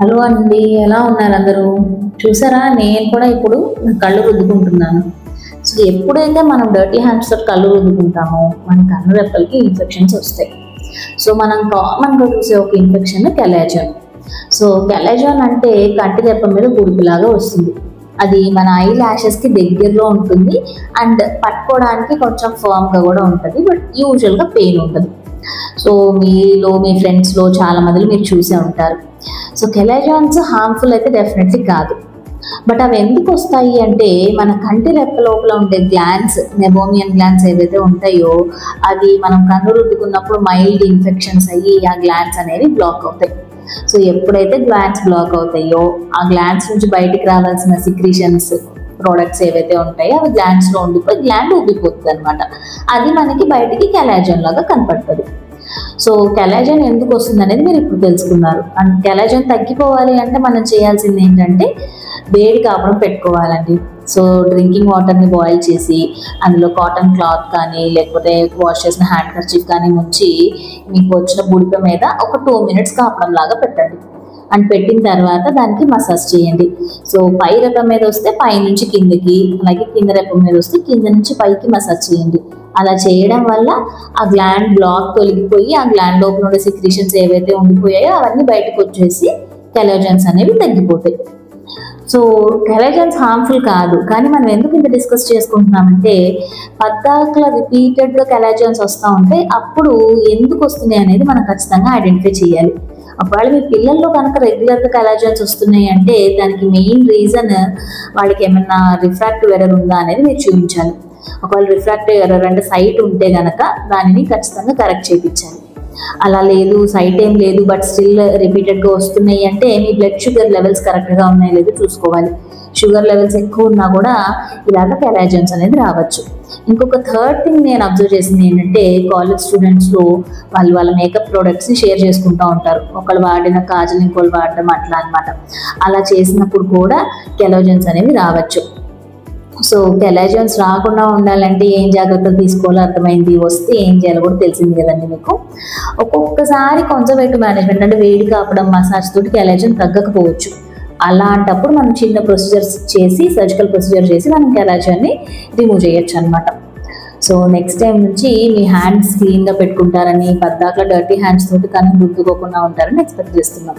Hello అండి, ఎలా ఉన్నారు అందరూ? చూసారా, నేను కూడా ఇప్పుడు కళ్ళు రుద్దుకుంటున్నాను. సో ఎప్పుడైతే మనం డర్టీ హ్యాండ్స్ తోటి కళ్ళు రుద్దుకుంటామో మన కన్ను రెప్పలకి ఇన్ఫెక్షన్స్ వస్తాయి. సో మనం కామన్గా చూసే ఒక ఇన్ఫెక్షన్ కెలాజన్. సో కెలాజన్ అంటే కంటి రెప్ప మీద బుడిపిలాగా వస్తుంది. అది మన ఐ ల్యాషెస్కి దగ్గరలో ఉంటుంది అండ్ పట్టుకోవడానికి కొంచెం ఫర్మ్గా కూడా ఉంటుంది, బట్ యూజువల్గా పెయిన్ ఉంటుంది. సో మీలో మీ ఫ్రెండ్స్లో చాలా మందిలో మీరు చూసే ఉంటారు. సో కెలాజన్స్ హార్మ్ఫుల్ అయితే డెఫినెట్లీ కాదు. బట్ అవి ఎందుకు వస్తాయి అంటే మన కంటి రెప్ప లోపల ఉండే గ్లాండ్స్, మెబోమియన్ గ్లాండ్స్ ఏవైతే ఉంటాయో అవి మనం కన్ను రుద్దుకున్నప్పుడు మైల్డ్ ఇన్ఫెక్షన్స్ అయ్యి ఆ గ్లాండ్స్ అనేవి బ్లాక్ అవుతాయి. సో ఎప్పుడైతే గ్లాండ్స్ బ్లాక్ అవుతాయో ఆ గ్లాండ్స్ నుంచి బయటికి రావాల్సిన సిక్రీషన్స్ ప్రోడక్ట్స్ ఏవైతే ఉంటాయో అవి గ్లాండ్స్లో ఉండిపోయి గ్లాండ్ ఉబ్బిపోతుంది అనమాట. అది మనకి బయటికి కెలాజన్ లాగా కనపడుతుంది. సో కెలాజన్ ఎందుకు వస్తుంది అనేది మీరు ఇప్పుడు తెలుసుకున్నారు. అండ్ కెలాజన్ తగ్గిపోవాలి అంటే మనం చేయాల్సింది ఏంటంటే వేడి కాపడం పెట్టుకోవాలండి. సో డ్రింకింగ్ వాటర్ని బాయిల్ చేసి అందులో కాటన్ క్లాత్ కానీ లేకపోతే వాష్ చేసిన హ్యాండ్ కర్చీఫ్ కానీ ముంచి మీకు వచ్చిన బుడిప మీద ఒక 2 minutes కాపడం లాగా పెట్టండి. అండ్ పెట్టిన తర్వాత దానికి మసాజ్ చేయండి. సో పై రెప్ప మీద వస్తే పై నుంచి కిందకి, అలాగే కింద రెప్ప మీద వస్తే కింద నుంచి పైకి మసాజ్ చేయండి. అలా చేయడం వల్ల ఆ గ్లాండ్ బ్లాక్ తొలగిపోయి ఆ గ్లాండ్ లోపల ఉండే సిక్రీషన్స్ ఏవైతే ఉండిపోయాయో అవన్నీ బయటకు వచ్చేసి కెలాజన్స్ అనేవి తగ్గిపోతాయి. సో కెలాజన్స్ హార్మ్ఫుల్ కాదు, కానీ మనం ఎందుకు ఇంత డిస్కస్ చేసుకుంటున్నామంటే పద్దాకలా రిపీటెడ్గా కెలాజన్స్ వస్తూ ఉంటే అప్పుడు ఎందుకు వస్తున్నాయి అనేది మనం ఖచ్చితంగా ఐడెంటిఫై చేయాలి. ఒకవేళ మీ పిల్లల్లో కనుక రెగ్యులర్గా కెలాజన్స్ వస్తున్నాయి అంటే దానికి మెయిన్ రీజన్ వాళ్ళకి ఏమన్నా రిఫ్రాక్టివ్ ఎర్రర్ ఉందా అనేది మీరు చూపించాలి. ఒకవేళ రిఫ్రాక్టివ్ ఎర్రర్ అంటే సైట్ ఉంటే కనుక దానిని ఖచ్చితంగా కరెక్ట్ చేయించాలి. అలా లేదు, సైట్ ఏం లేదు బట్ స్టిల్ రిపీటెడ్గా వస్తున్నాయి అంటే మీ బ్లడ్ షుగర్ లెవెల్స్ కరెక్ట్గా ఉన్నాయో లేదో చూసుకోవాలి. షుగర్ లెవెల్స్ ఎక్కువ ఉన్నా కూడా ఇలాగ కెలాజన్స్ అనేది రావచ్చు. ఇంకొక థర్డ్ థింగ్ నేను అబ్జర్వ్ చేసింది ఏంటంటే కాలేజ్ స్టూడెంట్స్లో వాళ్ళ మేకప్ ప్రోడక్ట్స్ని షేర్ చేసుకుంటూ ఉంటారు. ఒకళ్ళు వాడిన కాజల్ ఇంకోళ్ళు వాడడం అట్లా అనమాట. అలా చేసినప్పుడు కూడా కెలాజన్స్ అనేవి రావచ్చు. సో కెలాజన్స్ రాకుండా ఉండాలంటే ఏం జాగ్రత్తలు తీసుకోవాలో అర్థమైంది. వస్తే ఏం చేయాలో కూడా తెలిసింది కదండి మీకు. ఒక్కొక్కసారి కన్జర్వేటివ్ మేనేజ్మెంట్ అంటే వేడి కాపడం, మసాజ్ తోటి కెలాజన్ తగ్గకపోవచ్చు. అలాంటప్పుడు మనం చిన్న ప్రొసీజర్స్ చేసి, సర్జికల్ ప్రొసీజర్ చేసి మనం కెలాజన్ని రిమూవ్ చేయొచ్చు అనమాట. సో నెక్స్ట్ టైం నుంచి మీ హ్యాండ్స్ క్లీన్గా పెట్టుకుంటారని, పద్దాకలా డర్టీ హ్యాండ్స్ తోటి కన్ను రుద్దుకోకుండా ఉంటారని ఎక్స్పెక్ట్ చేస్తున్నాం.